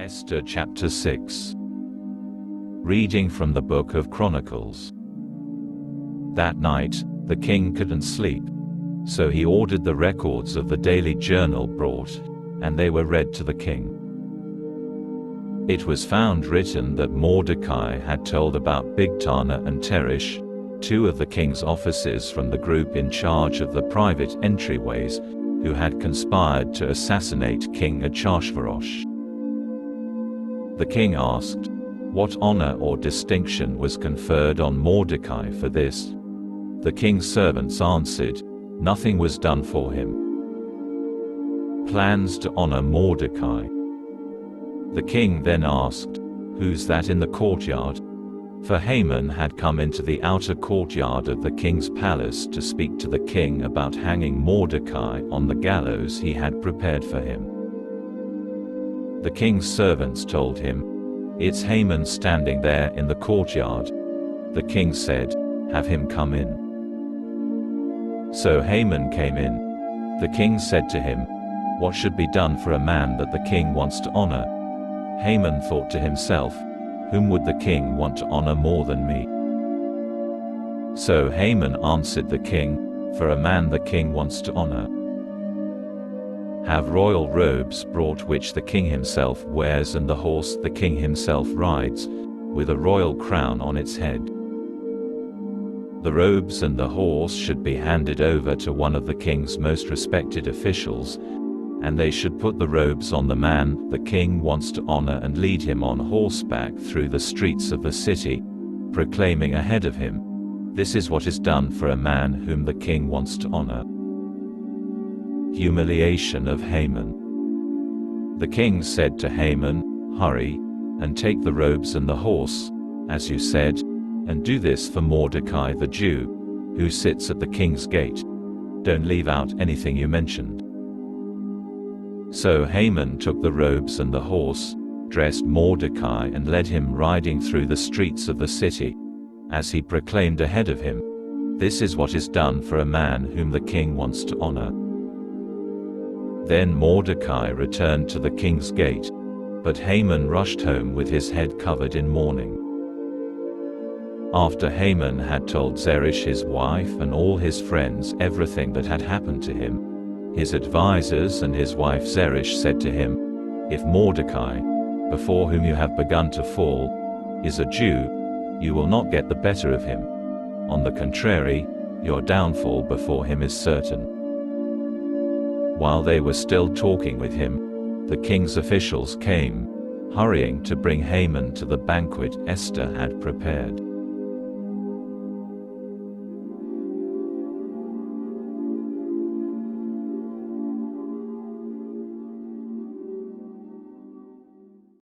Esther chapter 6. Reading from the Book of Chronicles. That night, the king couldn't sleep. So he ordered the records of the daily journal brought, and they were read to the king. It was found written that Mordecai had told about Bigtana and Teresh, two of the king's officers from the group in charge of the private entryways, who had conspired to assassinate King Ahasuerus. The king asked, what honor or distinction was conferred on Mordecai for this? The king's servants answered, nothing was done for him. Plans to honor Mordecai. The king then asked, who's that in the courtyard? For Haman had come into the outer courtyard of the king's palace to speak to the king about hanging Mordecai on the gallows he had prepared for him. The king's servants told him, it's Haman standing there in the courtyard. The king said, have him come in. So Haman came in. The king said to him, what should be done for a man that the king wants to honor? Haman thought to himself, whom would the king want to honor more than me? So Haman answered the king, for a man the king wants to honor. Have royal robes brought which the king himself wears and the horse the king himself rides, with a royal crown on its head. The robes and the horse should be handed over to one of the king's most respected officials, and they should put the robes on the man the king wants to honor and lead him on horseback through the streets of the city, proclaiming ahead of him, this is what is done for a man whom the king wants to honor. Humiliation of Haman. The king said to Haman, hurry, and take the robes and the horse, as you said, and do this for Mordecai the Jew, who sits at the king's gate. Don't leave out anything you mentioned. So Haman took the robes and the horse, dressed Mordecai and led him riding through the streets of the city, as he proclaimed ahead of him, this is what is done for a man whom the king wants to honor. Then Mordecai returned to the king's gate, but Haman rushed home with his head covered in mourning. After Haman had told Zeresh his wife and all his friends everything that had happened to him, his advisers and his wife Zeresh said to him, if Mordecai, before whom you have begun to fall, is a Jew, you will not get the better of him. On the contrary, your downfall before him is certain. While they were still talking with him, the king's officials came, hurrying to bring Haman to the banquet Esther had prepared.